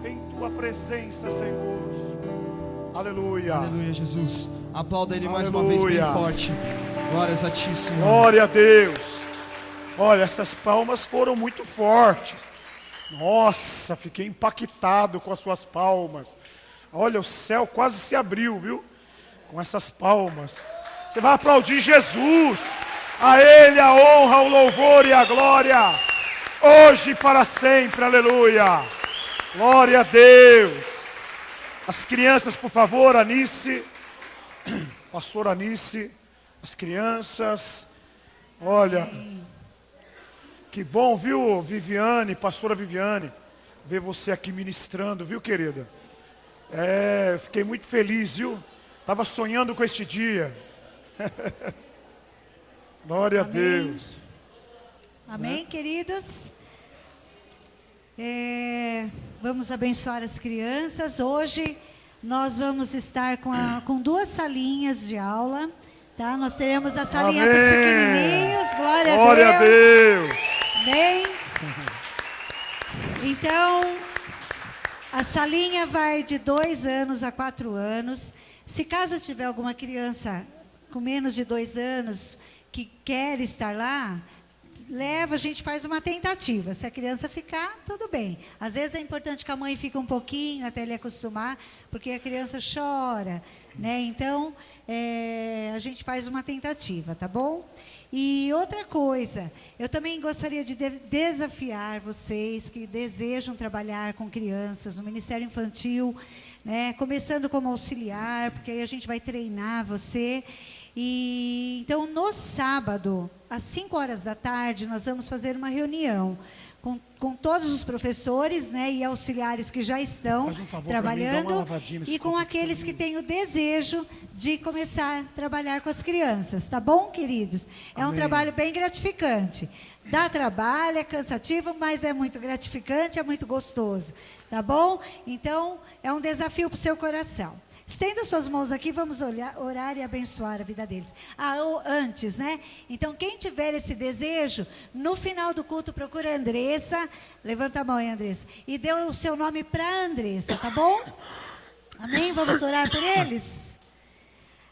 Em tua presença, Senhor. Aleluia. Aleluia, Jesus. Aplauda Ele mais Aleluia. uma vez bem forte. Glórias a Ti, Senhor. Glória a Deus. Olha, essas palmas foram muito fortes. Nossa, fiquei impactado com as suas palmas. Olha, o céu quase se abriu, viu? Com essas palmas. Você vai aplaudir Jesus. A Ele a honra, o louvor e a glória. Hoje e para sempre, aleluia. Glória a Deus. As crianças, por favor, Anice. Pastor Anice. As crianças. Olha, que bom, viu, Viviane, pastora Viviane, ver você aqui ministrando, viu, querida? Eu fiquei muito feliz, viu? Estava sonhando com este dia. Glória Amém. a Deus. Amém, queridos? Vamos abençoar as crianças. Hoje nós vamos estar com duas salinhas de aula, tá? Nós teremos a salinha para os pequenininhos. Glória a Deus. Amém. Então, a salinha vai de 2 anos a 4 anos. Se caso tiver alguma criança com menos de 2 anos que quer estar lá, leva, a gente faz uma tentativa. Se a criança ficar, tudo bem. Às vezes é importante que a mãe fique um pouquinho até ele acostumar, porque a criança chora, né? Então, a gente faz uma tentativa, tá bom? E outra coisa, eu também gostaria de desafiar vocês que desejam trabalhar com crianças no Ministério Infantil, né? Começando como auxiliar, porque aí a gente vai treinar você. E então, no sábado, às 5 horas da tarde, nós vamos fazer uma reunião com todos os professores, né, e auxiliares que já estão trabalhando, e com aqueles que têm o desejo de começar a trabalhar com as crianças, tá bom, queridos? É um trabalho bem gratificante. Dá trabalho, é cansativo, mas é muito gratificante, é muito gostoso, tá bom? Então, é um desafio para o seu coração. Estenda suas mãos aqui, vamos orar e abençoar a vida deles. Antes, né? Então, quem tiver esse desejo, no final do culto, procura a Andressa. Levanta a mão aí, Andressa. E dê o seu nome para a Andressa, tá bom? Amém? Vamos orar por eles?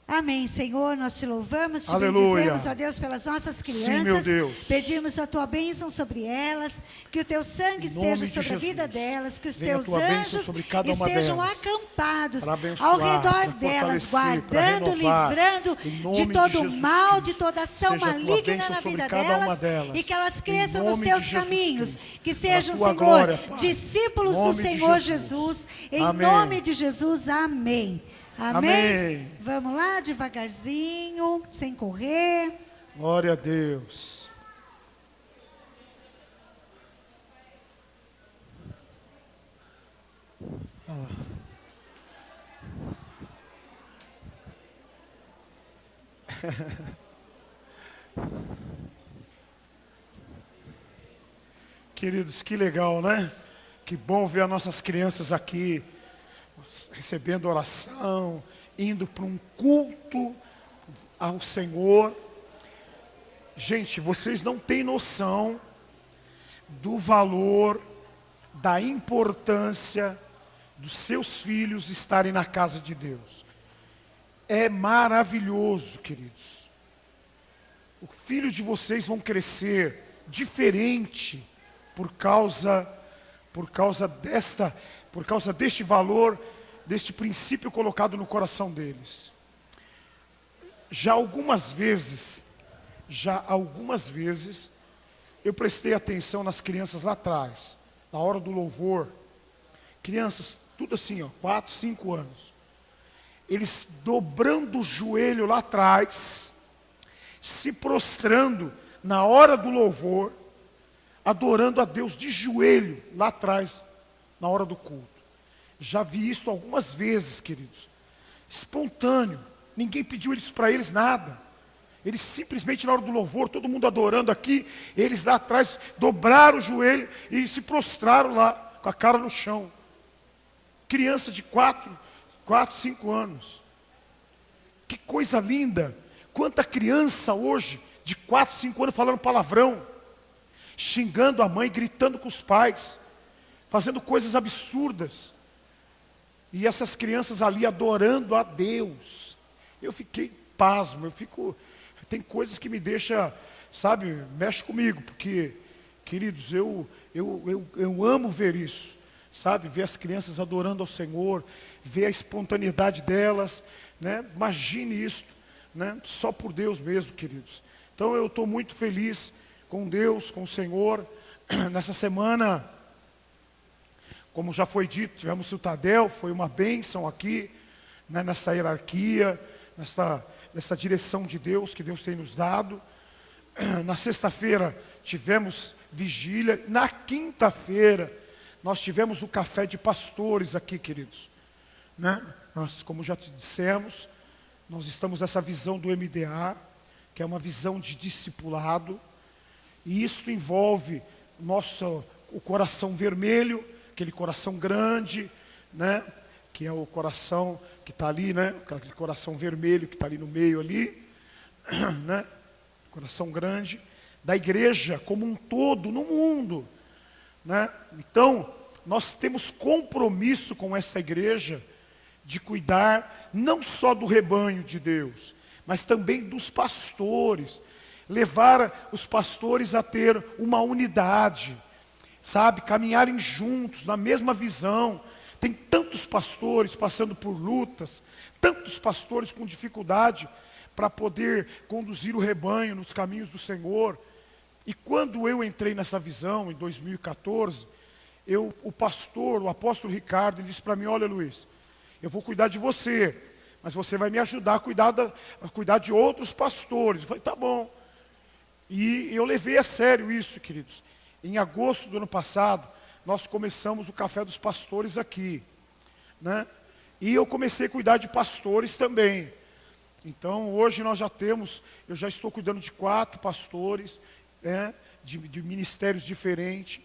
Amém, Senhor, nós te louvamos, te bendizemos, ó Deus, pelas nossas crianças. Sim, meu Deus. Pedimos a tua bênção sobre elas, que o teu sangue esteja sobre a vida delas, que os teus anjos estejam acampados ao redor delas, guardando, livrando de todo mal, de toda ação maligna na vida delas, e que elas cresçam nos teus caminhos, que sejam, Senhor, discípulos do Senhor Jesus, em nome de Jesus, amém. Amém? Vamos lá, devagarzinho, sem correr. Glória a Deus. Queridos, que legal, né? Que bom ver as nossas crianças aqui, recebendo oração, indo para um culto ao Senhor. Gente, vocês não têm noção do valor, da importância dos seus filhos estarem na casa de Deus. É maravilhoso, queridos. Os filhos de vocês vão crescer diferente por causa deste valor, deste princípio colocado no coração deles. Já algumas vezes, eu prestei atenção nas crianças lá atrás, na hora do louvor. Crianças, tudo assim, 4, 5 anos. Eles dobrando o joelho lá atrás, se prostrando na hora do louvor, adorando a Deus de joelho lá atrás, na hora do culto. Já vi isso algumas vezes, queridos. Espontâneo. Ninguém pediu isso para eles nada. Eles simplesmente na hora do louvor, todo mundo adorando aqui, eles lá atrás dobraram o joelho e se prostraram lá, com a cara no chão. Criança de 4, 5 anos. Que coisa linda. Quanta criança hoje, de 4, 5 anos, falando palavrão. xingando a mãe, gritando com os pais, fazendo coisas absurdas. E essas crianças ali adorando a Deus. Eu fiquei pasmo, tem coisas que me deixam, sabe, mexe comigo, porque, queridos, eu amo ver isso, sabe, ver as crianças adorando ao Senhor, ver a espontaneidade delas, né? Imagine isso, né? Só por Deus mesmo, queridos. Então eu estou muito feliz com Deus, com o Senhor. Nessa semana, como já foi dito, tivemos o Tadel, foi uma bênção aqui, né, nessa hierarquia, nessa direção de Deus que Deus tem nos dado. Na sexta-feira tivemos vigília. Na quinta-feira nós tivemos o café de pastores aqui, queridos, né? Nós, como já te dissemos, nós estamos nessa visão do MDA, que é uma visão de discipulado, e isso envolve o coração vermelho, aquele coração grande, né? Que é o coração que está ali, né? Aquele coração vermelho que está ali no meio ali, né? Coração grande, da igreja como um todo no mundo, né? Então, nós temos compromisso com essa igreja de cuidar não só do rebanho de Deus, mas também dos pastores, levar os pastores a ter uma unidade, sabe, caminharem juntos, na mesma visão. Tem tantos pastores passando por lutas, tantos pastores com dificuldade para poder conduzir o rebanho nos caminhos do Senhor. E quando eu entrei nessa visão, em 2014, o apóstolo Ricardo, ele disse para mim: olha, Luiz, eu vou cuidar de você, mas você vai me ajudar a cuidar de outros pastores. Eu falei, tá bom. E eu levei a sério isso, queridos. Em agosto do ano passado, nós começamos o Café dos Pastores aqui, né? E eu comecei a cuidar de pastores também. Então, hoje eu já estou cuidando de 4 pastores, né, de ministérios diferentes.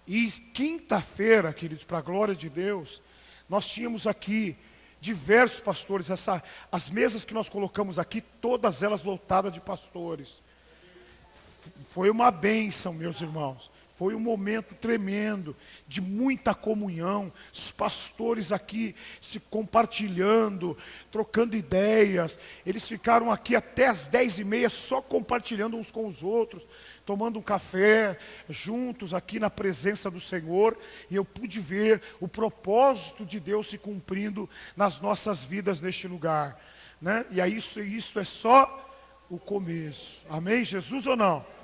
E quinta-feira, queridos, para a glória de Deus, nós tínhamos aqui diversos pastores. As mesas que nós colocamos aqui, todas elas lotadas de pastores. Foi uma bênção, meus irmãos. Foi um momento tremendo, de muita comunhão, os pastores aqui se compartilhando, trocando ideias. Eles ficaram aqui até as 10h30 só compartilhando uns com os outros, tomando um café juntos aqui na presença do Senhor. E eu pude ver o propósito de Deus se cumprindo nas nossas vidas neste lugar, né? E aí isso é só o começo. Amém, Jesus, ou não?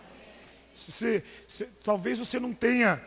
Talvez você não tenha,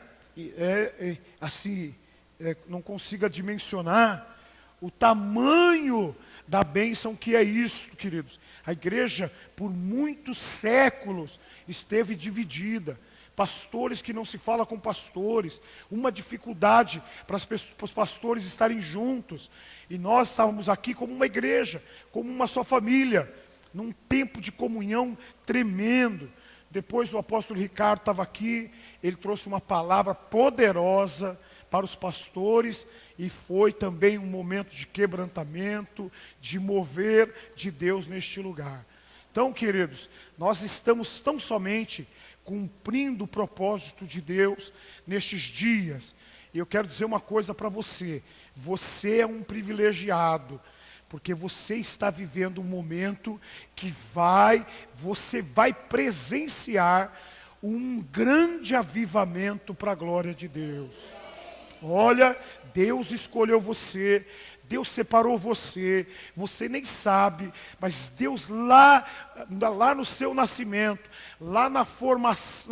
não consiga dimensionar o tamanho da bênção que é isso, queridos. A igreja, por muitos séculos, esteve dividida. Pastores que não se fala com pastores, uma dificuldade para os pastores estarem juntos. E nós estávamos aqui como uma igreja, como uma só família, num tempo de comunhão tremendo. Depois o apóstolo Ricardo estava aqui, ele trouxe uma palavra poderosa para os pastores, e foi também um momento de quebrantamento, de mover de Deus neste lugar. Então, queridos, nós estamos tão somente cumprindo o propósito de Deus nestes dias. E eu quero dizer uma coisa para você: você é um privilegiado, porque você está vivendo um momento que você vai presenciar um grande avivamento para a glória de Deus. Olha, Deus escolheu você, Deus separou você, você nem sabe, mas Deus lá no seu nascimento, lá na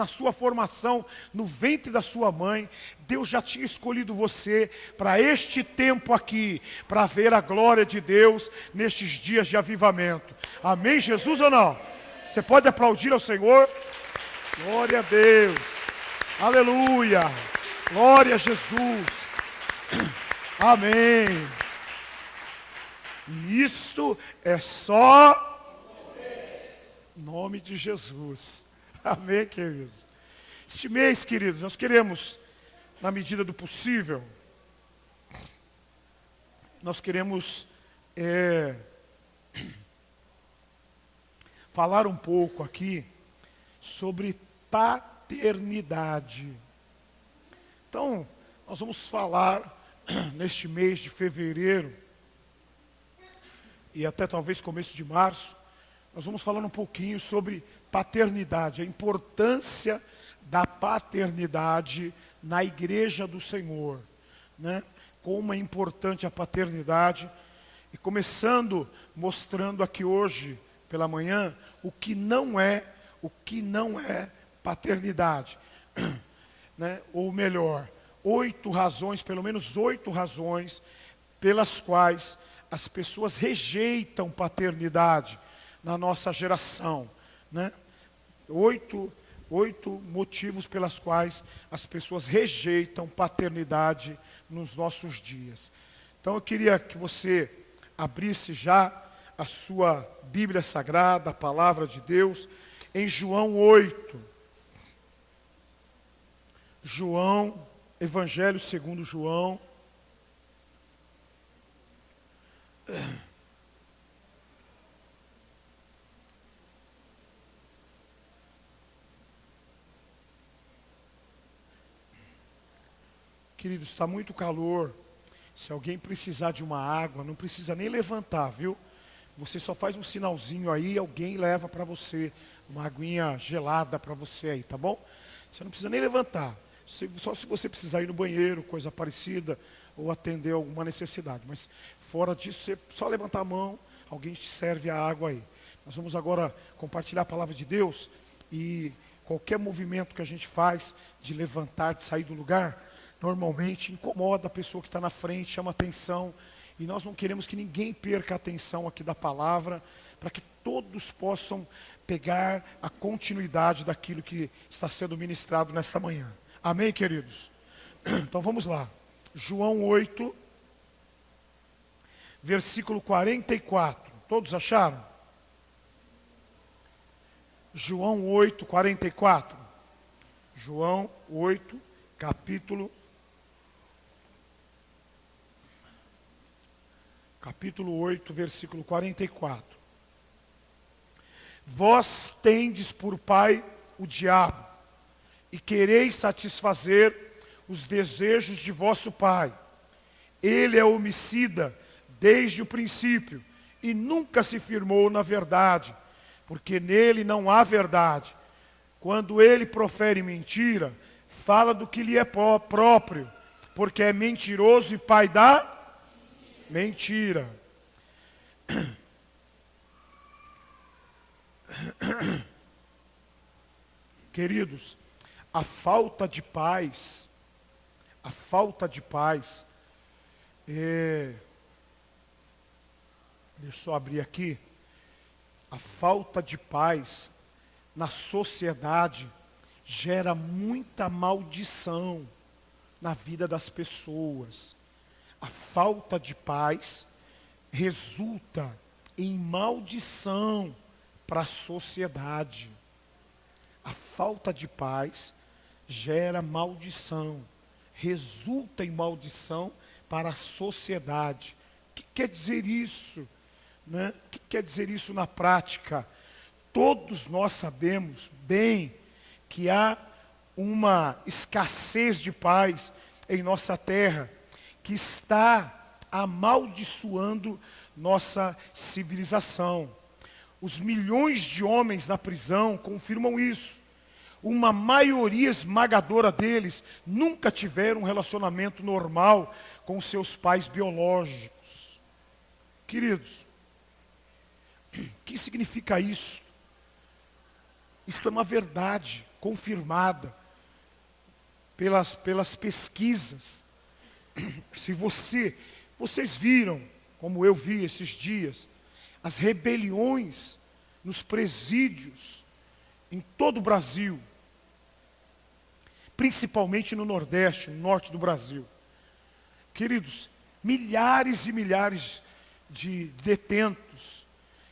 sua formação, no ventre da sua mãe, Deus já tinha escolhido você para este tempo aqui, para ver a glória de Deus nestes dias de avivamento. Amém, Jesus, ou não? Você pode aplaudir ao Senhor? Glória a Deus, aleluia, glória a Jesus, amém. E isto é só em nome de Jesus. Amém, queridos? Este mês, queridos, nós queremos, na medida do possível, nós queremos falar um pouco aqui sobre paternidade. paternidade. Então, nós vamos falar neste mês de fevereiro e até talvez começo de março, nós vamos falar um pouquinho sobre paternidade, a importância da paternidade na igreja do Senhor, né? Como é importante a paternidade, e começando mostrando aqui hoje pela manhã o que não é paternidade, né? Ou melhor, 8 razões, pelo menos 8 razões pelas quais as pessoas rejeitam paternidade na nossa geração, né? 8 motivos pelas quais as pessoas rejeitam paternidade nos nossos dias. Então eu queria que você abrisse já a sua Bíblia Sagrada, a Palavra de Deus, em João 8. João, Evangelho segundo João. Queridos, está muito calor. Se alguém precisar de uma água, não precisa nem levantar, viu? Você só faz um sinalzinho aí, alguém leva para você uma aguinha gelada para você aí, tá bom? Você não precisa nem levantar. Só se você precisar ir no banheiro, coisa parecida, ou atender alguma necessidade. Mas fora disso, você só levantar a mão, alguém te serve a água aí. Nós vamos agora compartilhar a palavra de Deus, e qualquer movimento que a gente faz de levantar, de sair do lugar, normalmente incomoda a pessoa que está na frente, chama atenção, e nós não queremos que ninguém perca a atenção aqui da palavra, para que todos possam pegar a continuidade daquilo que está sendo ministrado nesta manhã. Amém, queridos? Então vamos lá. João 8, versículo 44. Todos acharam? João 8, 44. João 8, capítulo 8, versículo 44. Vós tendes por pai o diabo, e quereis satisfazer os desejos de vosso pai. Ele é homicida desde o princípio, e nunca se firmou na verdade, porque nele não há verdade. Quando ele profere mentira, fala do que lhe é próprio, porque é mentiroso e pai da mentira. Queridos, a falta de paz, deixa eu só abrir aqui, a falta de paz na sociedade gera muita maldição na vida das pessoas. A falta de paz resulta em maldição para a sociedade. A falta de paz gera maldição, resulta em maldição para a sociedade. O que quer dizer isso, né? O que quer dizer isso na prática? Todos nós sabemos bem que há uma escassez de paz em nossa terra, que está amaldiçoando nossa civilização. Os milhões de homens na prisão confirmam isso. Uma maioria esmagadora deles nunca tiveram um relacionamento normal com seus pais biológicos. Queridos, o que significa isso? Isso é uma verdade confirmada pelas pesquisas. Se vocês viram, como eu vi esses dias, as rebeliões nos presídios em todo o Brasil, principalmente no Nordeste, no Norte do Brasil. Queridos, milhares e milhares de detentos,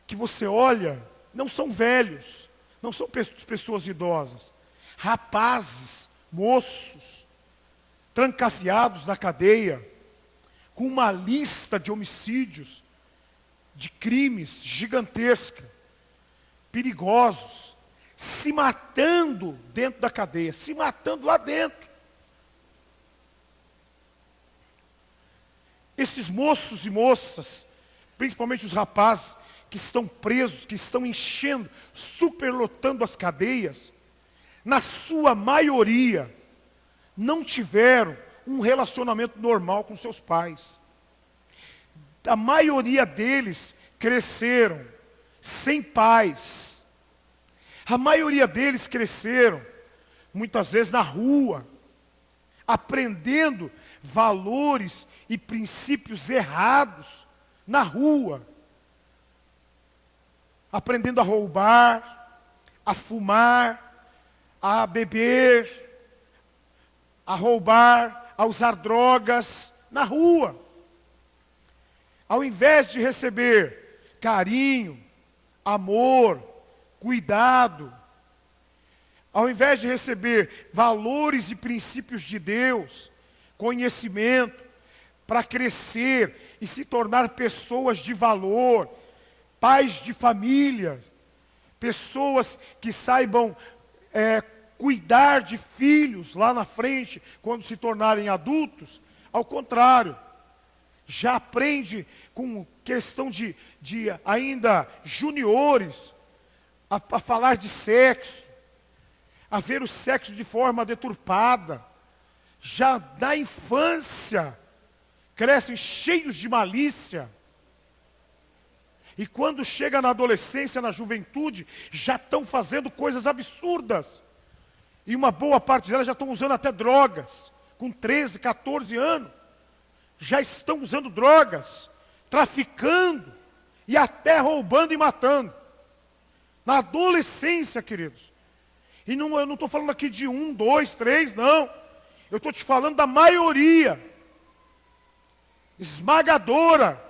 que você olha, não são velhos, não são pessoas idosas, rapazes, moços, trancafiados na cadeia, com uma lista de homicídios, de crimes gigantesca, perigosos, se matando dentro da cadeia, se matando lá dentro. Esses moços e moças, principalmente os rapazes que estão presos, que estão enchendo, superlotando as cadeias, na sua maioria, não tiveram um relacionamento normal com seus pais. A maioria deles cresceram sem pais. A maioria deles cresceram, muitas vezes na rua, aprendendo valores e princípios errados na rua. Aprendendo a roubar, a fumar, a beber, a roubar, a usar drogas na rua. Ao invés de receber carinho, amor, cuidado, ao invés de receber valores e princípios de Deus, conhecimento, para crescer e se tornar pessoas de valor, pais de família, pessoas que saibam cuidar de filhos lá na frente, quando se tornarem adultos. Ao contrário, já aprende com questão de ainda juniores, a falar de sexo, a ver o sexo de forma deturpada. Já na infância, crescem cheios de malícia. E quando chega na adolescência, na juventude, já estão fazendo coisas absurdas. E uma boa parte delas já estão usando até drogas. Com 13, 14 anos, já estão usando drogas, traficando e até roubando e matando. Na adolescência, queridos. E eu não estou falando aqui de 1, 2, 3, não. Eu estou te falando da maioria esmagadora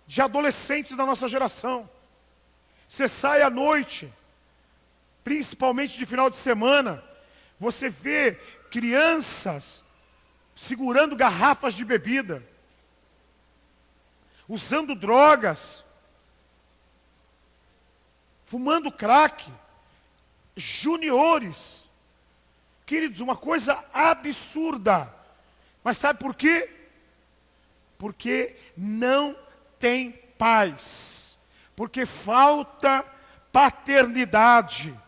de adolescentes da nossa geração. Você sai à noite, principalmente de final de semana, você vê crianças segurando garrafas de bebida, usando drogas, fumando crack, juniores. Queridos, uma coisa absurda. Mas sabe por quê? Porque não tem paz. Porque falta paternidade.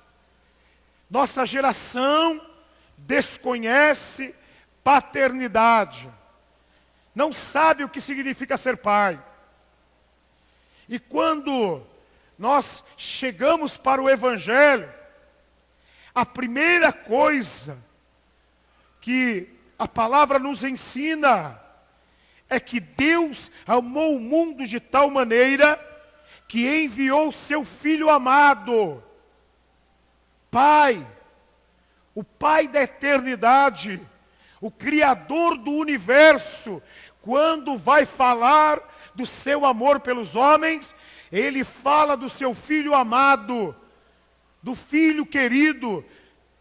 Nossa geração desconhece paternidade. Não sabe o que significa ser pai. E quando nós chegamos para o Evangelho, a primeira coisa que a palavra nos ensina é que Deus amou o mundo de tal maneira que enviou o seu Filho amado, Pai, o Pai da eternidade, o Criador do universo. Quando vai falar do seu amor pelos homens, Ele fala do seu Filho amado, do Filho querido,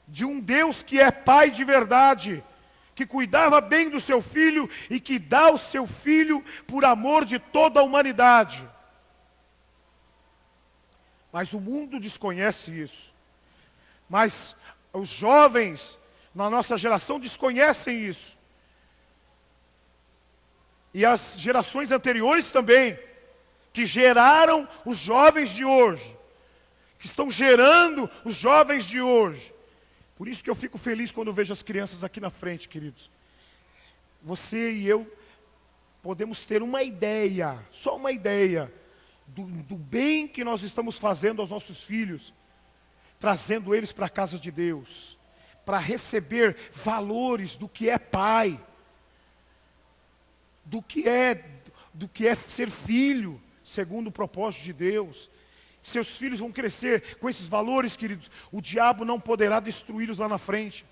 de um Deus que é Pai de verdade, que cuidava bem do seu Filho e que dá o seu Filho por amor de toda a humanidade. Mas o mundo desconhece isso. Mas os jovens na nossa geração desconhecem isso. E as gerações anteriores também, que geraram os jovens de hoje, que estão gerando os jovens de hoje. Por isso que eu fico feliz quando vejo as crianças aqui na frente, queridos. Você e eu podemos ter uma ideia, só uma ideia, do bem que nós estamos fazendo aos nossos filhos, trazendo eles para a casa de Deus, para receber valores do que é pai, do que é ser filho, segundo o propósito de Deus. Seus filhos vão crescer com esses valores, queridos. O diabo não poderá destruí-los lá na frente.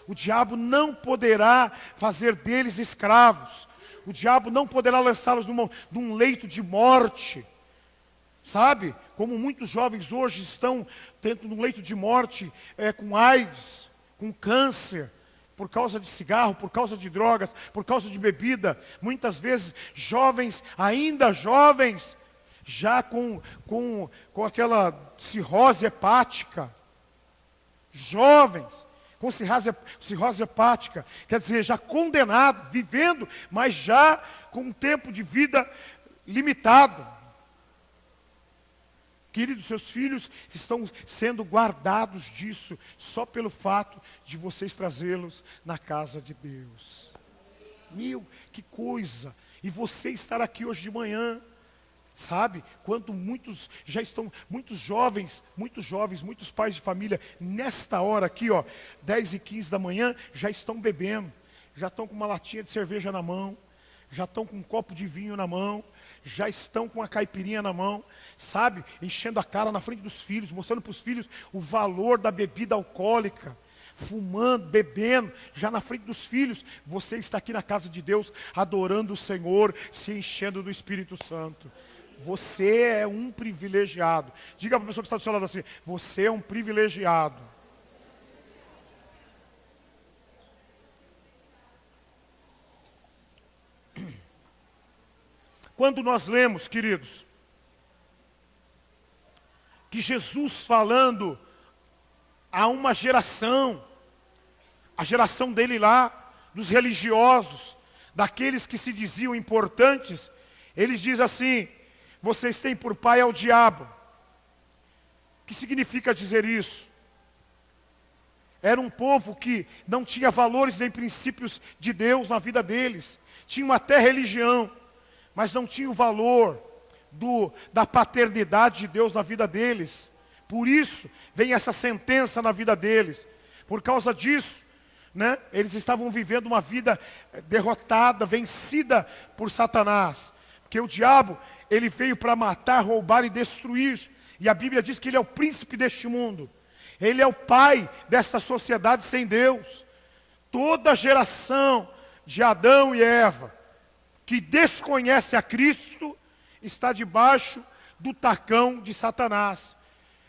O diabo não poderá fazer deles escravos. O diabo não poderá lançá-los num leito de morte. Sabe? Como muitos jovens hoje estão dentro de um leito de morte, com AIDS, com câncer, por causa de cigarro, por causa de drogas, por causa de bebida. Muitas vezes jovens, ainda jovens, já com aquela cirrose hepática, jovens com cirrose hepática, quer dizer, já condenado, vivendo, mas já com um tempo de vida limitado. Queridos, seus filhos estão sendo guardados disso, só pelo fato de vocês trazê-los na casa de Deus. Meu, que coisa! E você estar aqui hoje de manhã, sabe? Quando muitos já estão, muitos jovens, muitos pais de família, nesta hora aqui, 10h15 da manhã, já estão bebendo, já estão com uma latinha de cerveja na mão, já estão com um copo de vinho na mão, já estão com a caipirinha na mão, sabe? Enchendo a cara na frente dos filhos, mostrando para os filhos o valor da bebida alcoólica, fumando, bebendo, já na frente dos filhos. Você está aqui na casa de Deus, adorando o Senhor, se enchendo do Espírito Santo. Você é um privilegiado. Diga para a pessoa que está do seu lado assim: você é um privilegiado. Quando nós lemos, queridos, que Jesus falando a uma geração, a geração dele lá, dos religiosos, daqueles que se diziam importantes, eles dizem assim: vocês têm por pai ao diabo. O que significa dizer isso? Era um povo que não tinha valores nem princípios de Deus na vida deles. Tinham até religião, mas não tinha o valor da paternidade de Deus na vida deles. Por isso, vem essa sentença na vida deles. Por causa disso, eles estavam vivendo uma vida derrotada, vencida por Satanás. Porque o diabo, ele veio para matar, roubar e destruir. E a Bíblia diz que ele é o príncipe deste mundo. Ele é o pai dessa sociedade sem Deus. Toda a geração de Adão e Eva que desconhece a Cristo, está debaixo do tacão de Satanás.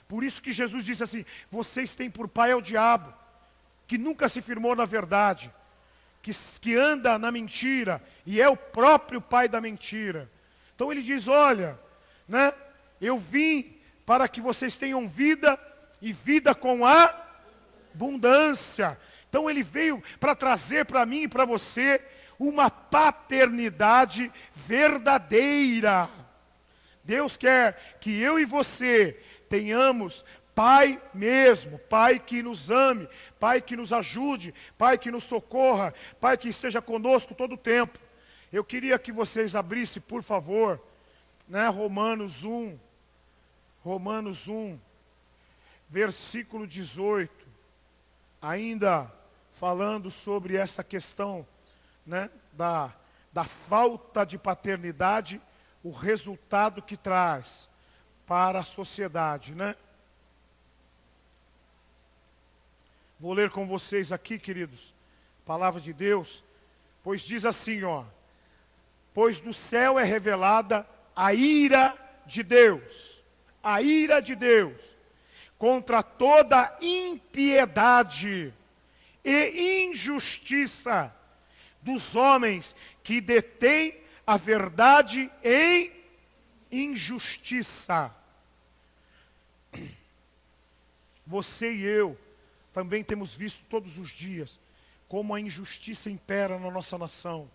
Por isso que Jesus disse assim: vocês têm por pai ao diabo, que nunca se firmou na verdade, que anda na mentira, e é o próprio pai da mentira. Então ele diz: olha, eu vim para que vocês tenham vida, e vida com abundância. Então ele veio para trazer para mim e para você uma paternidade verdadeira. Deus quer que eu e você tenhamos pai mesmo, pai que nos ame, pai que nos ajude, pai que nos socorra, pai que esteja conosco todo o tempo. Eu queria que vocês abrissem, por favor, Romanos 1, versículo 18, ainda falando sobre essa questão da falta de paternidade, o resultado que traz para a sociedade, Vou ler com vocês aqui, queridos, palavra de Deus, pois diz assim, pois do céu é revelada a ira de Deus, contra toda impiedade e injustiça dos homens que detêm a verdade em injustiça. Você e eu também temos visto todos os dias como a injustiça impera na nossa nação,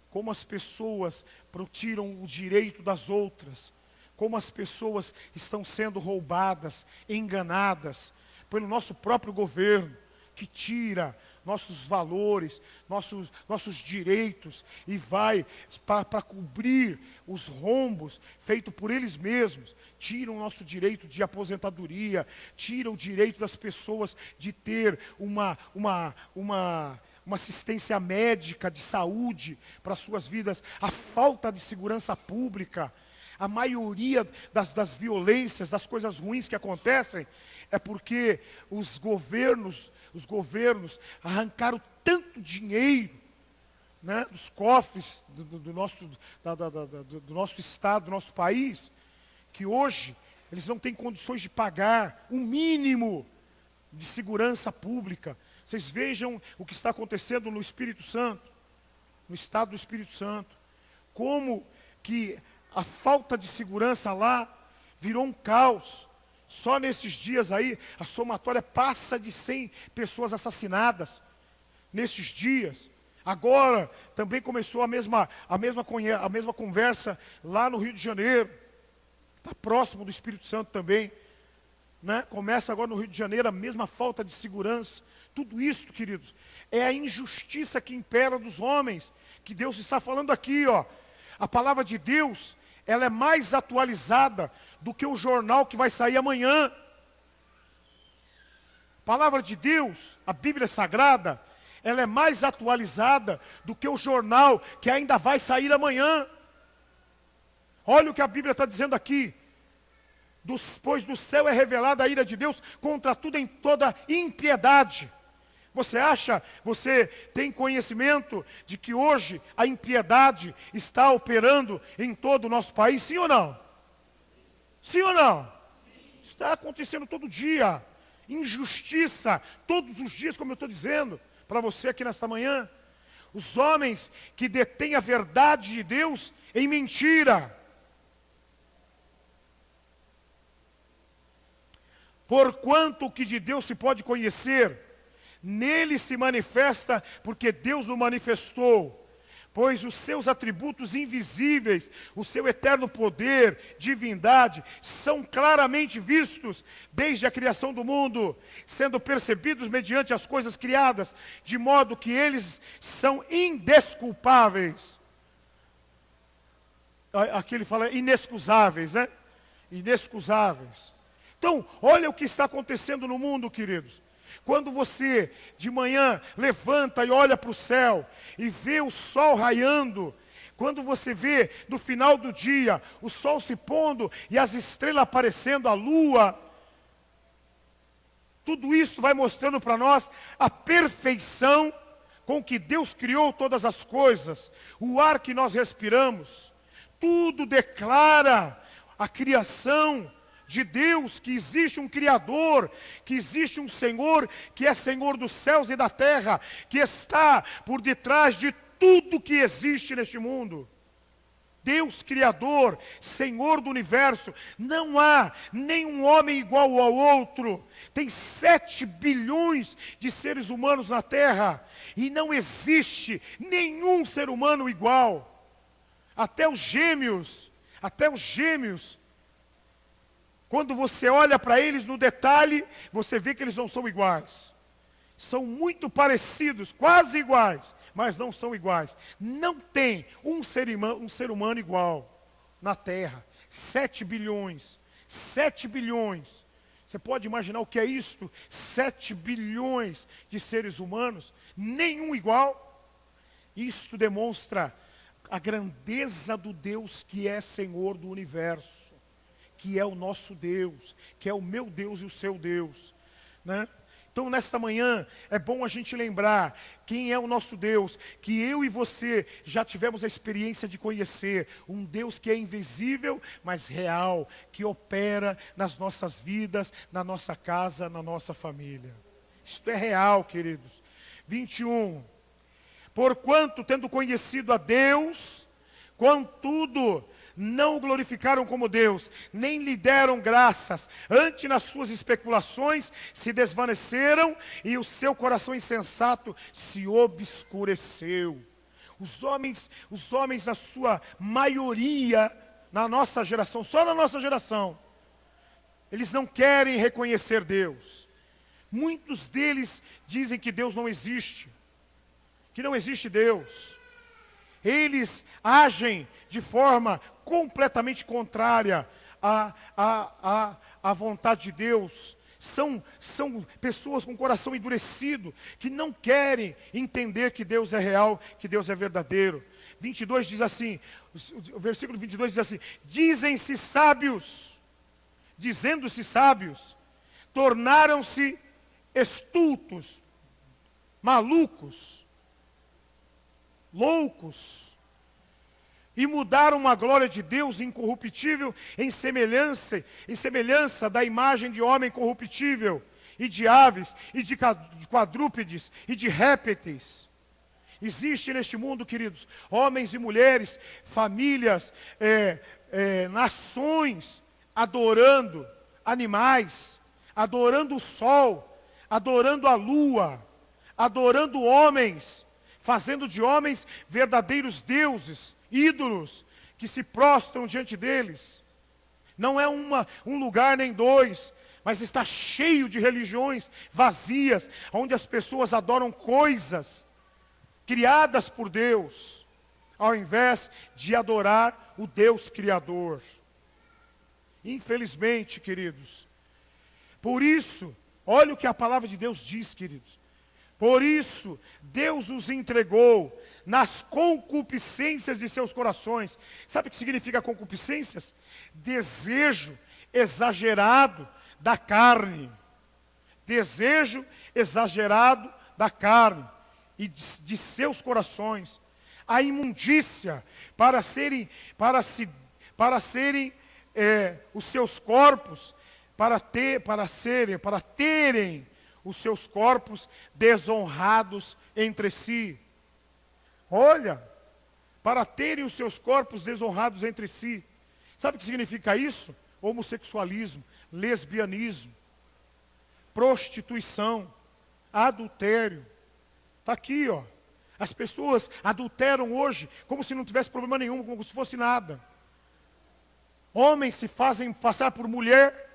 como as pessoas tiram o direito das outras, como as pessoas estão sendo roubadas, enganadas pelo nosso próprio governo, que tira nossos valores, nossos direitos, e vai para cobrir os rombos feitos por eles mesmos. Tiram o nosso direito de aposentadoria, tiram o direito das pessoas de ter uma assistência médica de saúde para suas vidas, a falta de segurança pública. A maioria das violências, das coisas ruins que acontecem, é porque os governos arrancaram tanto dinheiro, dos cofres do nosso estado, do nosso país, que hoje eles não têm condições de pagar o mínimo de segurança pública. Vocês vejam o que está acontecendo no Espírito Santo, no estado do Espírito Santo, como que a falta de segurança lá virou um caos. Só nesses dias aí, a somatória passa de 100 pessoas assassinadas. Nesses dias. Agora, também começou a mesma conversa lá no Rio de Janeiro. Está próximo do Espírito Santo também. Né? Começa agora no Rio de Janeiro a mesma falta de segurança. Tudo isso, queridos, é a injustiça que impera dos homens. Que Deus está falando aqui, ó. A palavra de Deus, ela é mais atualizada do que o jornal que vai sair amanhã. A palavra de Deus, a Bíblia Sagrada, ela é mais atualizada do que o jornal que ainda vai sair amanhã. Olha o que a Bíblia está dizendo aqui. Pois do céu é revelada a ira de Deus contra tudo em toda impiedade. Você tem conhecimento de que hoje a impiedade está operando em todo o nosso país? Sim ou não? Sim ou não? Sim. Está acontecendo todo dia. Injustiça, todos os dias, como eu estou dizendo para você aqui nesta manhã. Os homens que detêm a verdade de Deus em mentira. Porquanto o que de Deus se pode conhecer, nele se manifesta porque Deus o manifestou. Pois os seus atributos invisíveis, o seu eterno poder, divindade, são claramente vistos desde a criação do mundo, sendo percebidos mediante as coisas criadas, de modo que eles são indesculpáveis. Aqui ele fala inexcusáveis, né? Inexcusáveis. Então, olha o que está acontecendo no mundo, queridos. Quando você de manhã levanta e olha para o céu e vê o sol raiando, quando você vê no final do dia o sol se pondo e as estrelas aparecendo, a lua, tudo isso vai mostrando para nós a perfeição com que Deus criou todas as coisas, o ar que nós respiramos, tudo declara a criação de Deus, que existe um Criador, que existe um Senhor, que é Senhor dos céus e da terra, que está por detrás de tudo que existe neste mundo. Deus Criador, Senhor do universo, não há nenhum homem igual ao outro. Tem 7 bilhões de seres humanos na terra, e não existe nenhum ser humano igual. Até os gêmeos, quando você olha para eles no detalhe, você vê que eles não são iguais. São muito parecidos, quase iguais, mas não são iguais. Não tem um ser humano igual na Terra. 7 bilhões. 7 bilhões. Você pode imaginar o que é isto? 7 bilhões de seres humanos, nenhum igual. Isto demonstra a grandeza do Deus que é Senhor do universo, que é o nosso Deus, que é o meu Deus e o seu Deus, né? Então, nesta manhã, é bom a gente lembrar quem é o nosso Deus, que eu e você já tivemos a experiência de conhecer um Deus que é invisível, mas real, que opera nas nossas vidas, na nossa casa, na nossa família. Isto é real, queridos. 21. Porquanto, tendo conhecido a Deus, contudo, não o glorificaram como Deus, nem lhe deram graças. Antes, nas suas especulações, se desvaneceram e o seu coração insensato se obscureceu. Os homens, na sua maioria, na nossa geração, só na nossa geração, eles não querem reconhecer Deus. Muitos deles dizem que Deus não existe, que não existe Deus. Eles agem de forma completamente contrária à vontade de Deus. São pessoas com o coração endurecido, que não querem entender que Deus é real, que Deus é verdadeiro. 22 diz assim, o versículo 22 diz assim: dizem-se sábios, dizendo-se sábios, tornaram-se estultos, malucos, loucos, e mudaram a glória de Deus incorruptível em semelhança da imagem de homem corruptível, e de aves, e de quadrúpedes, e de répteis. Existe neste mundo, queridos, homens e mulheres, famílias, nações, adorando animais, adorando o sol, adorando a lua, adorando homens, fazendo de homens verdadeiros deuses, ídolos, que se prostram diante deles. Não é um lugar nem dois, mas está cheio de religiões vazias, onde as pessoas adoram coisas criadas por Deus, ao invés de adorar o Deus Criador. Infelizmente, queridos, por isso, olha o que a palavra de Deus diz, queridos. Por isso, Deus os entregou nas concupiscências de seus corações. Sabe o que significa concupiscências? Desejo exagerado da carne. Desejo exagerado da carne e de seus corações. A imundícia para serem os seus corpos, para terem os seus corpos desonrados entre si. Olha, para terem os seus corpos desonrados entre si. Sabe o que significa isso? Homossexualismo, lesbianismo, prostituição, adultério. Está aqui, ó. As pessoas adulteram hoje como se não tivesse problema nenhum, como se fosse nada. Homens se fazem passar por mulher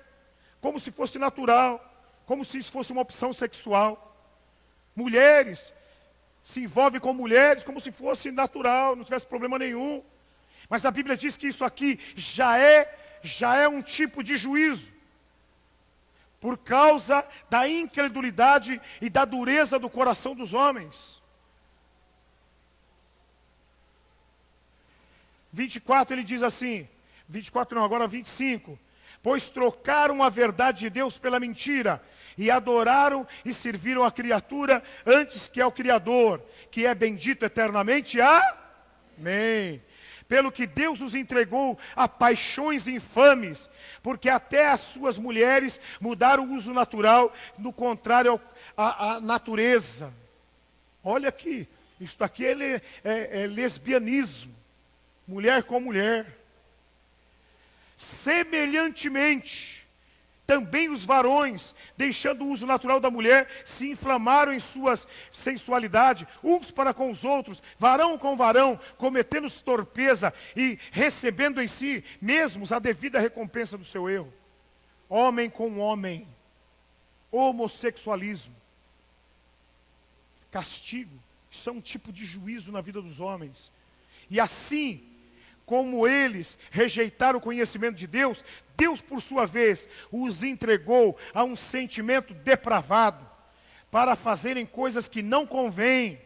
como se fosse natural, como se isso fosse uma opção sexual. Mulheres se envolvem com mulheres como se fosse natural, não tivesse problema nenhum. Mas a Bíblia diz que isso aqui já é um tipo de juízo, por causa da incredulidade e da dureza do coração dos homens. 24 ele diz assim, 24 não, agora 25. Pois trocaram a verdade de Deus pela mentira, e adoraram e serviram a criatura antes que ao Criador, que é bendito eternamente. Amém. Pelo que Deus os entregou a paixões infames, porque até as suas mulheres mudaram o uso natural, no contrário à natureza. Olha aqui, isso aqui é lesbianismo, mulher com mulher. Semelhantemente, também os varões, deixando o uso natural da mulher, se inflamaram em sua sensualidade, uns para com os outros, varão com varão, cometendo torpeza e recebendo em si mesmos a devida recompensa do seu erro. Homem com homem, homossexualismo, castigo, isso é um tipo de juízo na vida dos homens. E assim, como eles rejeitaram o conhecimento de Deus, Deus, por sua vez, os entregou a um sentimento depravado, para fazerem coisas que não convêm,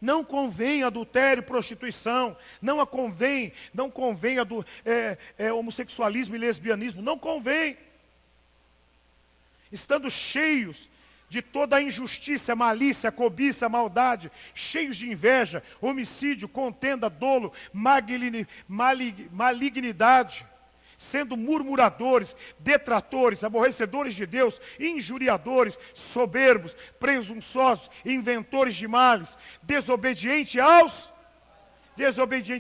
Não convém adultério, prostituição, não convém homossexualismo e lesbianismo, não convém. Estando cheios de toda a injustiça, malícia, cobiça, maldade, cheios de inveja, homicídio, contenda, dolo, malignidade, sendo murmuradores, detratores, aborrecedores de Deus, injuriadores, soberbos, presunçosos, inventores de males, desobedientes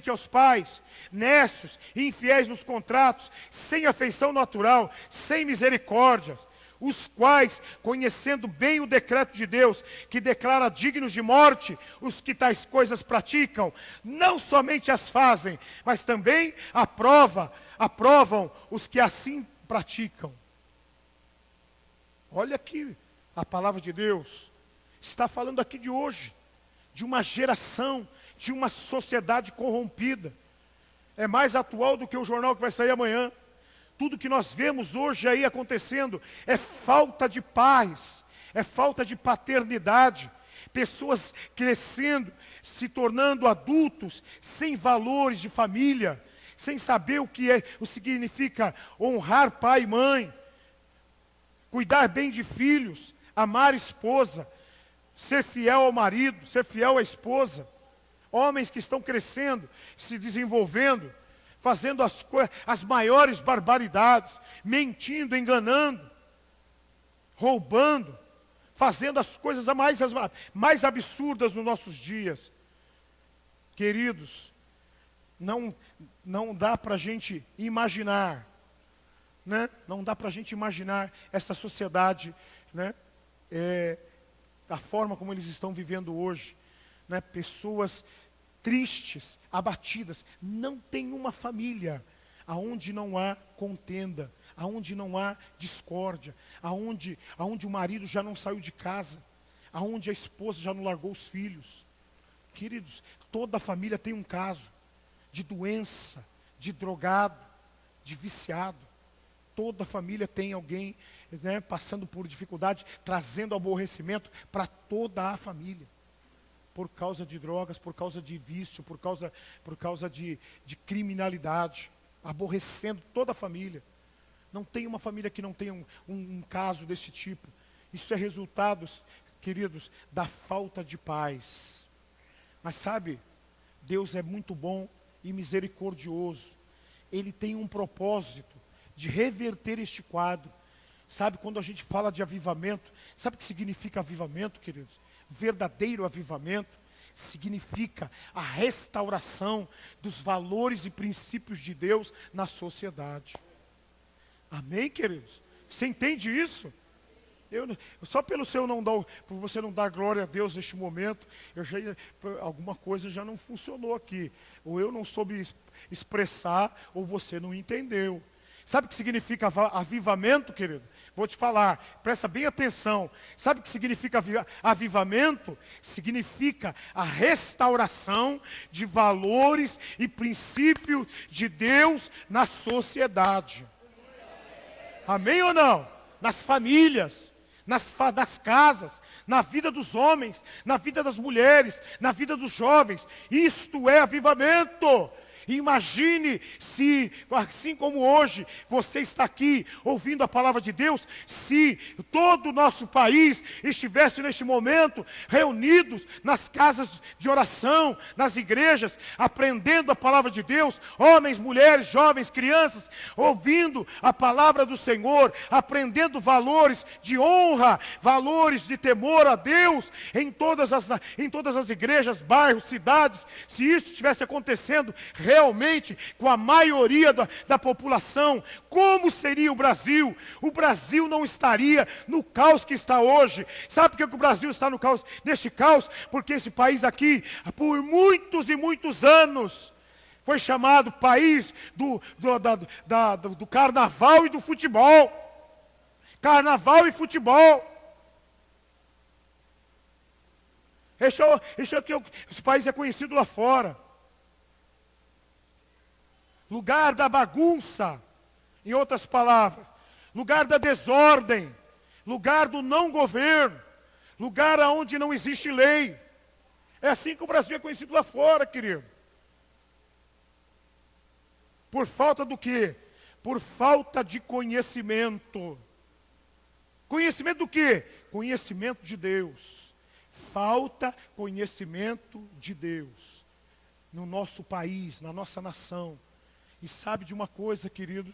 aos pais, nécios, infiéis nos contratos, sem afeição natural, sem misericórdia, os quais, conhecendo bem o decreto de Deus, que declara dignos de morte os que tais coisas praticam, não somente as fazem, mas também aprovam os que assim praticam. Olha aqui, a palavra de Deus está falando aqui de hoje, de uma geração, de uma sociedade corrompida. É mais atual do que o jornal que vai sair amanhã. Tudo que nós vemos hoje aí acontecendo é falta de paz, é falta de paternidade, pessoas crescendo, se tornando adultos, sem valores de família, sem saber o que significa honrar pai e mãe, cuidar bem de filhos, amar a esposa, ser fiel ao marido, ser fiel à esposa. Homens que estão crescendo, se desenvolvendo, fazendo as maiores barbaridades, mentindo, enganando, roubando, fazendo as coisas mais absurdas nos nossos dias. Queridos, não, não dá para a gente imaginar, né? Não dá para a gente imaginar essa sociedade, né? A forma como eles estão vivendo hoje, né? Pessoas tristes, abatidas. Não tem uma família aonde não há contenda, aonde não há discórdia, aonde o marido já não saiu de casa, aonde a esposa já não largou os filhos. Queridos, toda família tem um caso de doença, de drogado, de viciado. Toda família tem alguém, né, passando por dificuldade, trazendo aborrecimento para toda a família. Por causa de drogas, por causa de vício, por causa de criminalidade, aborrecendo toda a família. Não tem uma família que não tenha um caso desse tipo. Isso é resultado, queridos, da falta de paz. Mas sabe, Deus é muito bom e misericordioso. Ele tem um propósito de reverter este quadro. Sabe, quando a gente fala de avivamento, sabe o que significa avivamento, queridos? Verdadeiro avivamento significa a restauração dos valores e princípios de Deus na sociedade. Amém, queridos? Você entende isso? Só pelo por você não dar glória a Deus neste momento, alguma coisa já não funcionou aqui. Ou eu não soube expressar, ou você não entendeu. Sabe o que significa avivamento, querido? Vou te falar, presta bem atenção. Sabe o que significa avivamento? Significa a restauração de valores e princípios de Deus na sociedade. Amém ou não? Nas famílias, nas casas, na vida dos homens, na vida das mulheres, na vida dos jovens. Isto é avivamento. Imagine se, assim como hoje, você está aqui ouvindo a palavra de Deus, se todo o nosso país estivesse neste momento reunidos nas casas de oração, nas igrejas, aprendendo a palavra de Deus, homens, mulheres, jovens, crianças, ouvindo a palavra do Senhor, aprendendo valores de honra, valores de temor a Deus, em todas as igrejas, bairros, cidades. Se isso estivesse acontecendo realmente com a maioria da população, como seria o Brasil? O Brasil não estaria no caos que está hoje. Sabe por que o Brasil está neste caos? Porque esse país aqui, por muitos e muitos anos, foi chamado país do carnaval e do futebol. Carnaval e futebol. Esse país é conhecido lá fora. Lugar da bagunça, em outras palavras, lugar da desordem, lugar do não governo, lugar onde não existe lei. É assim que o Brasil é conhecido lá fora, querido. Por falta do quê? Por falta de conhecimento. Conhecimento do quê? Conhecimento de Deus. Falta conhecimento de Deus no nosso país, na nossa nação. E sabe de uma coisa, querido?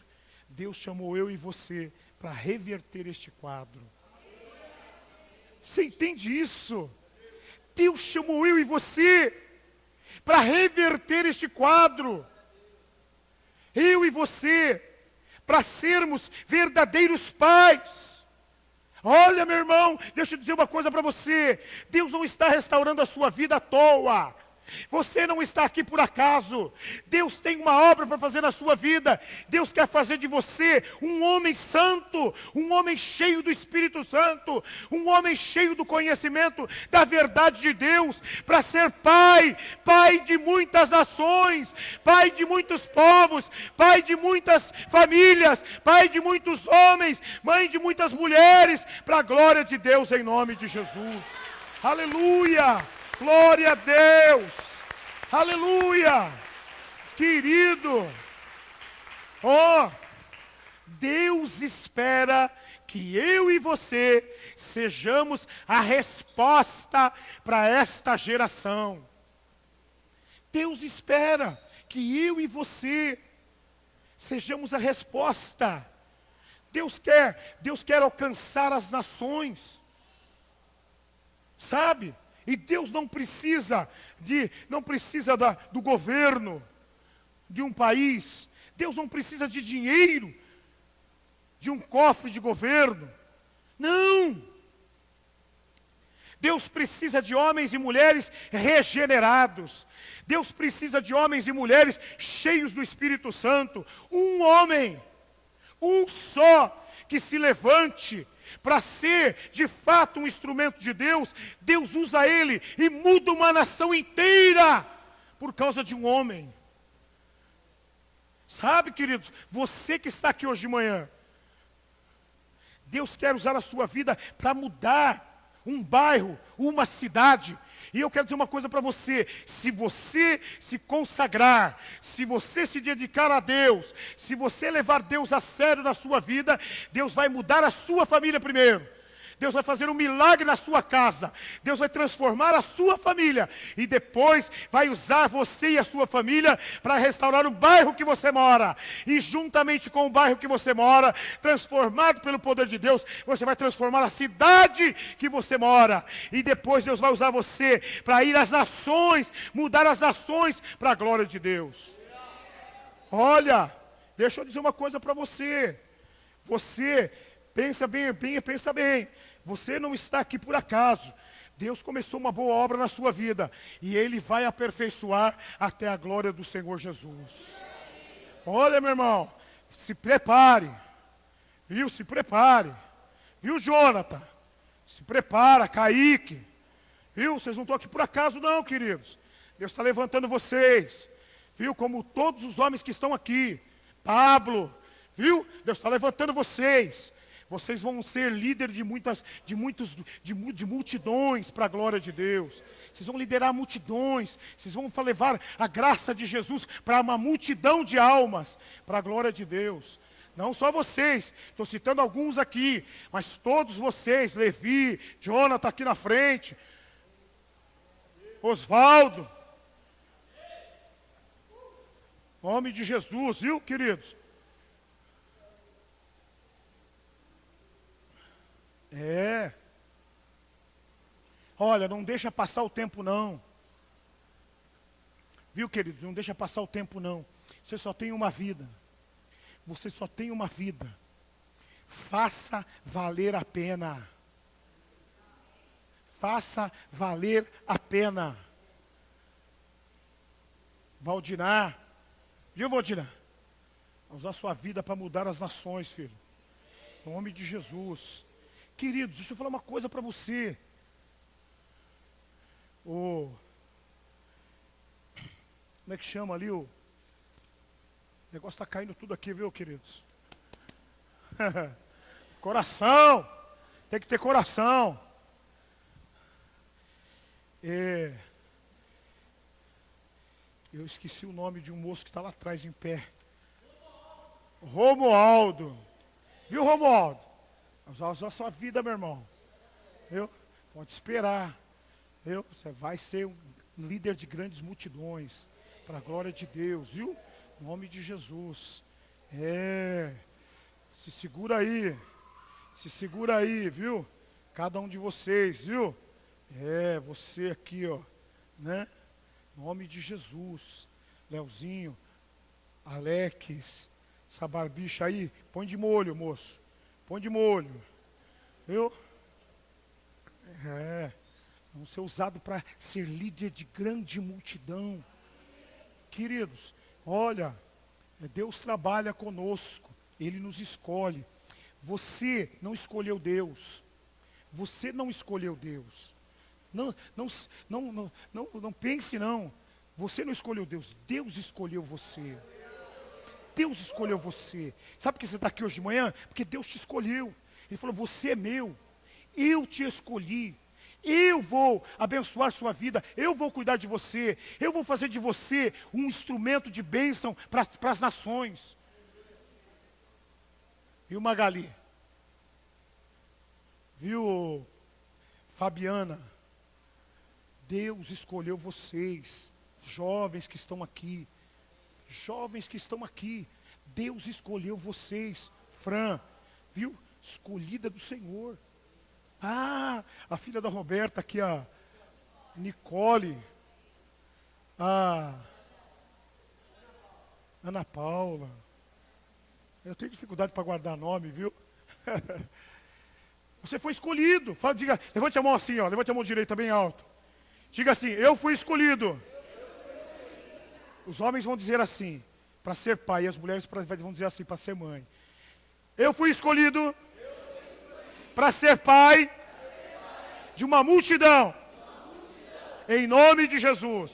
Deus chamou eu e você para reverter este quadro. Você entende isso? Deus chamou eu e você para reverter este quadro. Eu e você, para sermos verdadeiros pais. Olha, meu irmão, deixa eu dizer uma coisa para você. Deus não está restaurando a sua vida à toa. Você não está aqui por acaso. Deus tem uma obra para fazer na sua vida. Deus quer fazer de você um homem santo, um homem cheio do Espírito Santo, um homem cheio do conhecimento da verdade de Deus, para ser pai de muitas nações, pai de muitos povos, pai de muitas famílias, pai de muitos homens, mãe de muitas mulheres, para a glória de Deus em nome de Jesus. Aleluia! Glória a Deus! Aleluia! Querido, Deus espera que eu e você sejamos a resposta para esta geração. Deus espera que eu e você sejamos a resposta. Deus quer alcançar as nações. Sabe? E Deus não precisa do governo, de um país. Deus não precisa de dinheiro, de um cofre de governo. Não! Deus precisa de homens e mulheres regenerados. Deus precisa de homens e mulheres cheios do Espírito Santo. Um homem, um só, que se levante para ser de fato um instrumento de Deus. Deus usa ele e muda uma nação inteira por causa de um homem. Sabe, queridos, você que está aqui hoje de manhã, Deus quer usar a sua vida para mudar um bairro, uma cidade. E eu quero dizer uma coisa para você: se você se consagrar, se você se dedicar a Deus, se você levar Deus a sério na sua vida, Deus vai mudar a sua família primeiro. Deus vai fazer um milagre na sua casa. Deus vai transformar a sua família. E depois vai usar você e a sua família para restaurar o bairro que você mora. E juntamente com o bairro que você mora, transformado pelo poder de Deus, você vai transformar a cidade que você mora. E depois Deus vai usar você para ir às nações, mudar as nações para a glória de Deus. Olha, deixa eu dizer uma coisa para você. Você, pensa bem, pensa bem. Você não está aqui por acaso. Deus começou uma boa obra na sua vida. E Ele vai aperfeiçoar até a glória do Senhor Jesus. Olha, meu irmão, se prepare. Viu? Se prepare. Viu, Jonathan? Se prepara, Kaique. Viu? Vocês não estão aqui por acaso não, queridos. Deus está levantando vocês. Viu? Como todos os homens que estão aqui. Pablo. Viu? Deus está levantando vocês. Vocês vão ser líderes de multidões para a glória de Deus. Vocês vão liderar multidões. Vocês vão levar a graça de Jesus para uma multidão de almas para a glória de Deus. Não só vocês, estou citando alguns aqui, mas todos vocês, Levi, Jonathan aqui na frente, Osvaldo. Em nome de Jesus, viu, queridos? É. Olha, não deixa passar o tempo não. Viu, queridos? Não deixa passar o tempo não. Você só tem uma vida. Você só tem uma vida. Faça valer a pena. Faça valer a pena. Valdinar. Viu, Valdinar? Usar sua vida para mudar as nações, filho. Em nome de Jesus. Queridos, deixa eu falar uma coisa para você. Como é que chama ali? O negócio está caindo tudo aqui, viu, queridos? Coração. Tem que ter coração. Eu esqueci o nome de um moço que está lá atrás em pé. Romualdo. Viu, Romualdo? Usar a sua vida, meu irmão. Viu? Pode esperar. Viu? Você vai ser um líder de grandes multidões. Para a glória de Deus, viu? Em nome de Jesus. Se segura aí. Se segura aí, viu? Cada um de vocês, viu? Você aqui, ó. Né? Em nome de Jesus. Leozinho, Alex, essa barbicha aí, põe de molho, moço. Põe de molho. Viu? Vamos ser usado para ser líder de grande multidão. Queridos, olha, Deus trabalha conosco. Ele nos escolhe. Você não escolheu Deus. Você não escolheu Deus. Não pense não. Você não escolheu Deus. Deus escolheu você. Deus escolheu você. Sabe por que você está aqui hoje de manhã? Porque Deus te escolheu. Ele falou, você é meu. Eu te escolhi. Eu vou abençoar sua vida. Eu vou cuidar de você. Eu vou fazer de você um instrumento de bênção para as nações. Viu, Magali? Viu, Fabiana? Deus escolheu vocês, jovens que estão aqui. Jovens que estão aqui, Deus escolheu vocês. Fran, viu? Escolhida do Senhor. A filha da Roberta aqui, a Nicole. Ana Paula. Eu tenho dificuldade para guardar nome, viu? Você foi escolhido. Fala, diga, levante a mão assim, ó. Levante a mão direita bem alto. Diga assim, eu fui escolhido. Os homens vão dizer assim, para ser pai, e as mulheres vão dizer assim, para ser mãe. Eu fui escolhido para ser pai de uma multidão. Em nome de Jesus.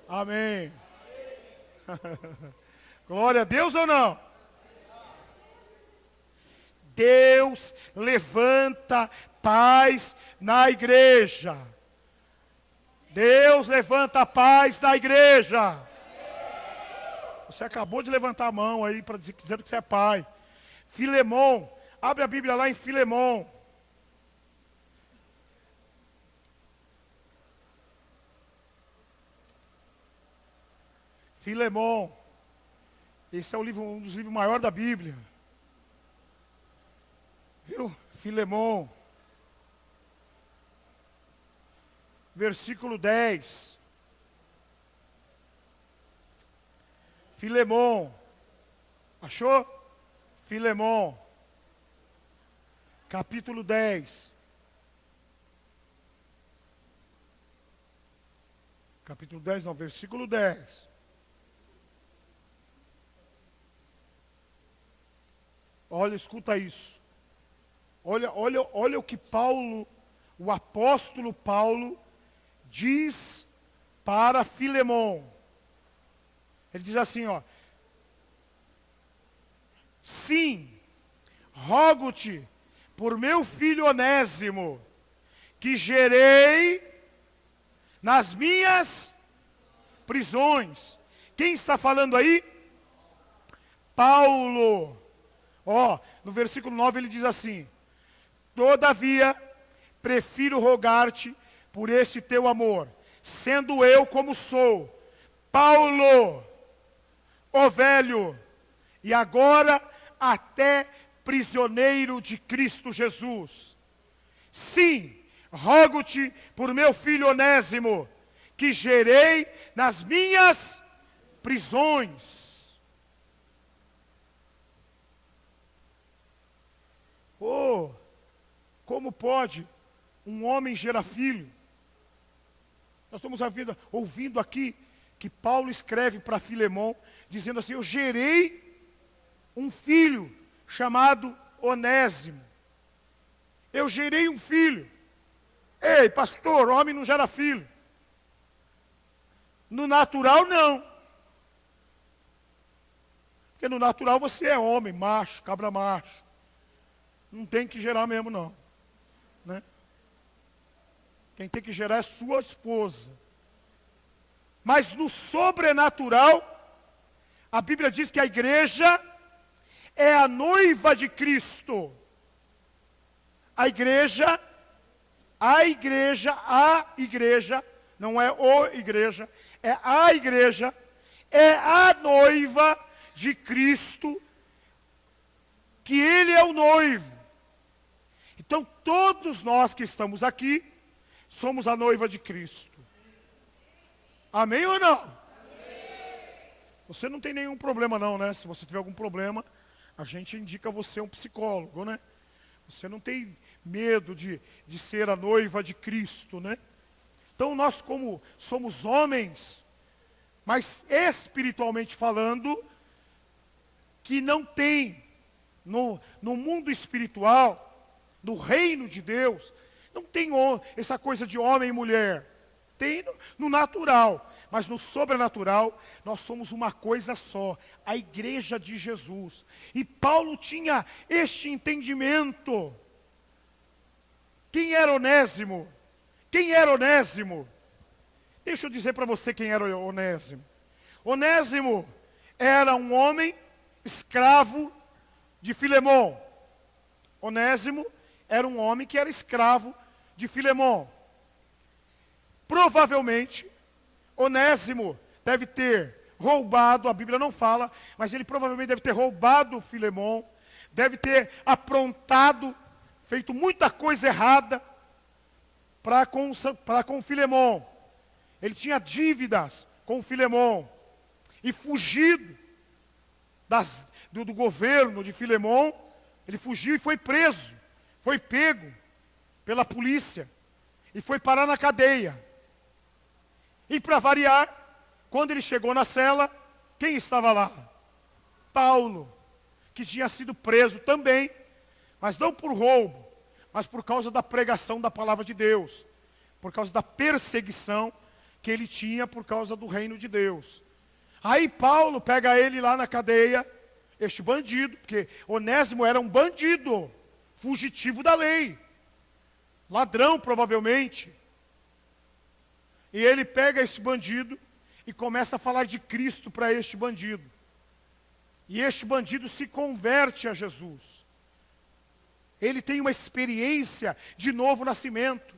Amém. Glória a Deus ou não? Deus levanta paz na igreja. Deus levanta paz na igreja. Você acabou de levantar a mão aí para dizer que você é pai. Filemon, abre a Bíblia lá em Filemon. Filemon. Esse é um dos livros maiores da Bíblia. Viu? Filemon. Versículo 10. Filemon. Achou? Filemon. Capítulo 10. Capítulo 10 não, versículo 10. Olha, escuta isso. Olha o que Paulo, o apóstolo Paulo, diz para Filemon. Ele diz assim, ó. Sim, rogo-te por meu filho Onésimo, que gerei nas minhas prisões. Quem está falando aí? Paulo. Ó, no versículo 9 ele diz assim: todavia, prefiro rogar-te por esse teu amor, sendo eu como sou, Paulo, o velho, e agora até prisioneiro de Cristo Jesus. Sim, rogo-te por meu filho Onésimo, que gerei nas minhas prisões. Oh, como pode um homem gerar filho? Nós estamos ouvindo aqui que Paulo escreve para Filemon, dizendo assim: eu gerei um filho chamado Onésimo. Eu gerei um filho. Ei, pastor, homem não gera filho. No natural, não. Porque no natural você é homem, macho, cabra macho. Não tem que gerar mesmo, não. Né? Quem tem que gerar é sua esposa. Mas no sobrenatural, a Bíblia diz que a igreja é a noiva de Cristo. A igreja, não é o igreja, é a igreja, é a noiva de Cristo, que Ele é o noivo. Então todos nós que estamos aqui, somos a noiva de Cristo. Amém ou não? Amém. Você não tem nenhum problema não, né? Se você tiver algum problema, a gente indica você um psicólogo, né? Você não tem medo de ser a noiva de Cristo, né? Então nós, como somos homens, mas espiritualmente falando, que não tem no mundo espiritual, no reino de Deus, não tem essa coisa de homem e mulher. Tem no natural, mas no sobrenatural, nós somos uma coisa só, a igreja de Jesus. E Paulo tinha este entendimento. Quem era Onésimo? Quem era Onésimo? Deixa eu dizer para você quem era Onésimo. Onésimo era um homem escravo de Filemon. Onésimo era um homem que era escravo de Filemon. Provavelmente, Onésimo deve ter roubado, a Bíblia não fala, mas ele provavelmente deve ter roubado Filemon, deve ter aprontado, feito muita coisa errada para com Filemon. Ele tinha dívidas com Filemon. e fugido do governo de Filemon. Ele fugiu e foi preso, foi pego pela polícia e foi parar na cadeia. E para variar, quando ele chegou na cela, quem estava lá? Paulo, que tinha sido preso também, mas não por roubo, mas por causa da pregação da palavra de Deus, por causa da perseguição que ele tinha por causa do reino de Deus. Aí Paulo pega ele lá na cadeia, este bandido, porque Onésimo era um bandido, fugitivo da lei, ladrão provavelmente. E ele pega esse bandido e começa a falar de Cristo para este bandido. E este bandido se converte a Jesus. Ele tem uma experiência de novo nascimento.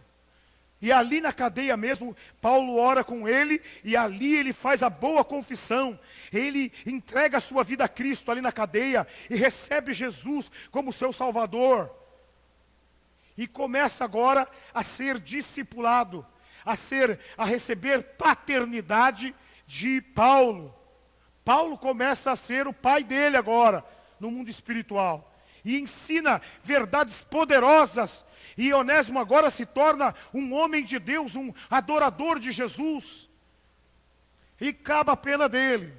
E ali na cadeia mesmo, Paulo ora com ele, e ali ele faz a boa confissão. Ele entrega a sua vida a Cristo ali na cadeia, e recebe Jesus como seu Salvador. E começa agora a ser discipulado, a receber paternidade de Paulo. Paulo começa a ser o pai dele agora, no mundo espiritual. E ensina verdades poderosas. E Onésimo agora se torna um homem de Deus, um adorador de Jesus. E acaba a pena dele.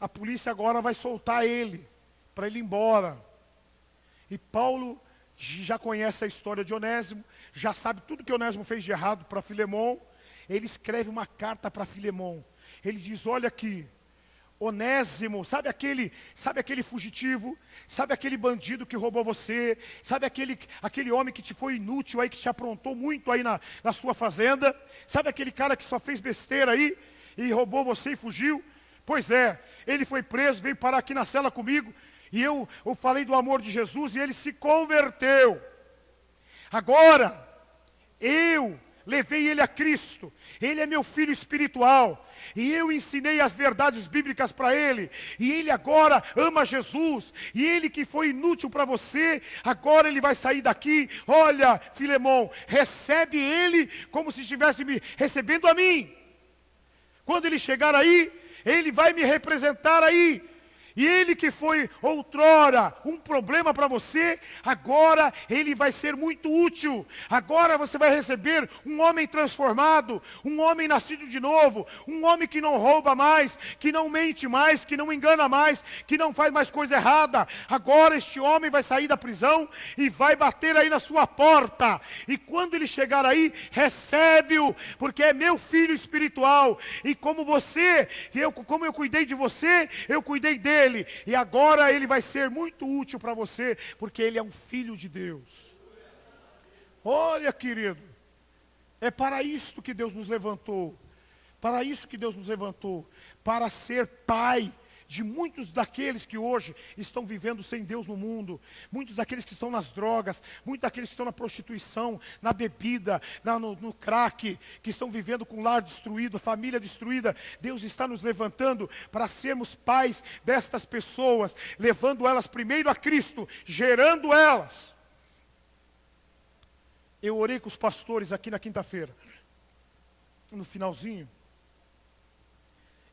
A polícia agora vai soltar ele, para ele ir embora. E Paulo já conhece a história de Onésimo, já sabe tudo que Onésimo fez de errado para Filemon. Ele escreve uma carta para Filemon. Ele diz, olha aqui, Onésimo, sabe aquele fugitivo, sabe aquele bandido que roubou você, sabe aquele homem que te foi inútil aí, que te aprontou muito aí na sua fazenda, sabe aquele cara que só fez besteira aí e roubou você e fugiu? Pois é, ele foi preso, veio parar aqui na cela comigo, e eu falei do amor de Jesus e ele se converteu. Agora, eu levei ele a Cristo, ele é meu filho espiritual, e eu ensinei as verdades bíblicas para ele, e ele agora ama Jesus, e ele que foi inútil para você, agora ele vai sair daqui. Olha, Filemon, recebe ele como se estivesse me recebendo a mim. Quando ele chegar aí, ele vai me representar aí. E ele que foi outrora um problema para você, agora ele vai ser muito útil. Agora você vai receber um homem transformado, um homem nascido de novo, um homem que não rouba mais, que não mente mais, que não engana mais, que não faz mais coisa errada. Agora este homem vai sair da prisão e vai bater aí na sua porta. E quando ele chegar aí, recebe-o, porque é meu filho espiritual. E como como eu cuidei de você, eu cuidei dele. E agora ele vai ser muito útil para você, porque ele é um filho de Deus. Olha, querido, é para isto que Deus nos levantou. Para isso que Deus nos levantou, para ser pai de muitos daqueles que hoje estão vivendo sem Deus no mundo, muitos daqueles que estão nas drogas, muitos daqueles que estão na prostituição, na bebida, no crack, que estão vivendo com o lar destruído, família destruída. Deus está nos levantando para sermos pais destas pessoas, levando elas primeiro a Cristo, gerando elas. Eu orei com os pastores aqui na quinta-feira, no finalzinho.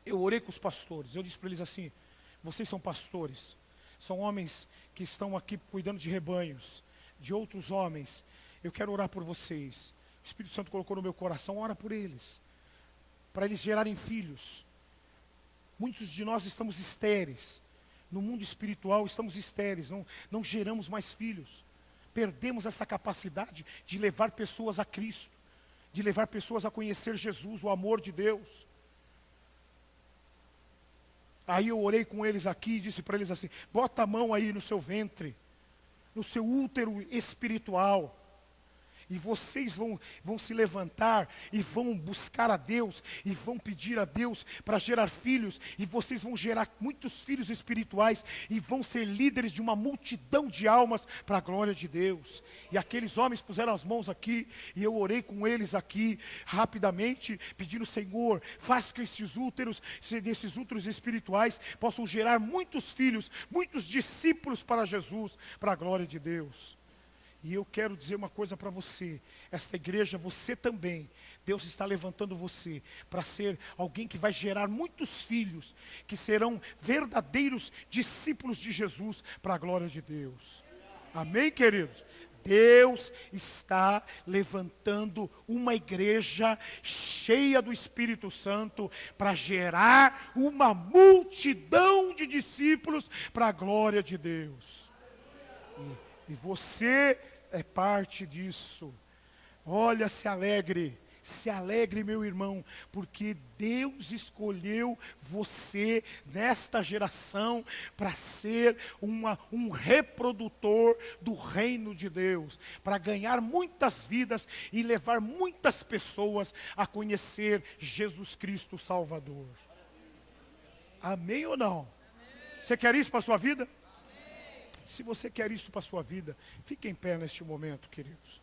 Eu orei com os pastores, eu disse para eles assim, vocês são pastores, são homens que estão aqui cuidando de rebanhos, de outros homens, eu quero orar por vocês. O Espírito Santo colocou no meu coração, ora por eles, para eles gerarem filhos. Muitos de nós estamos estéreis, no mundo espiritual estamos estéreis, não geramos mais filhos, perdemos essa capacidade de levar pessoas a Cristo, de levar pessoas a conhecer Jesus, o amor de Deus. Aí eu orei com eles aqui e disse para eles assim, bota a mão aí no seu ventre, no seu útero espiritual. E vocês vão se levantar e vão buscar a Deus, e vão pedir a Deus para gerar filhos, e vocês vão gerar muitos filhos espirituais, e vão ser líderes de uma multidão de almas para a glória de Deus. E aqueles homens puseram as mãos aqui, e eu orei com eles aqui, rapidamente, pedindo, Senhor, faz que esses úteros espirituais possam gerar muitos filhos, muitos discípulos para Jesus, para a glória de Deus. E eu quero dizer uma coisa para você. Esta igreja, você também, Deus está levantando você para ser alguém que vai gerar muitos filhos, que serão verdadeiros discípulos de Jesus para a glória de Deus. Amém, queridos? Deus está levantando uma igreja cheia do Espírito Santo para gerar uma multidão de discípulos para a glória de Deus. E você é parte disso. Olha, se alegre, meu irmão, porque Deus escolheu você nesta geração para ser um reprodutor do reino de Deus, para ganhar muitas vidas e levar muitas pessoas a conhecer Jesus Cristo Salvador. Amém ou não? Você quer isso para a sua vida? Se você quer isso para a sua vida, fique em pé neste momento, queridos.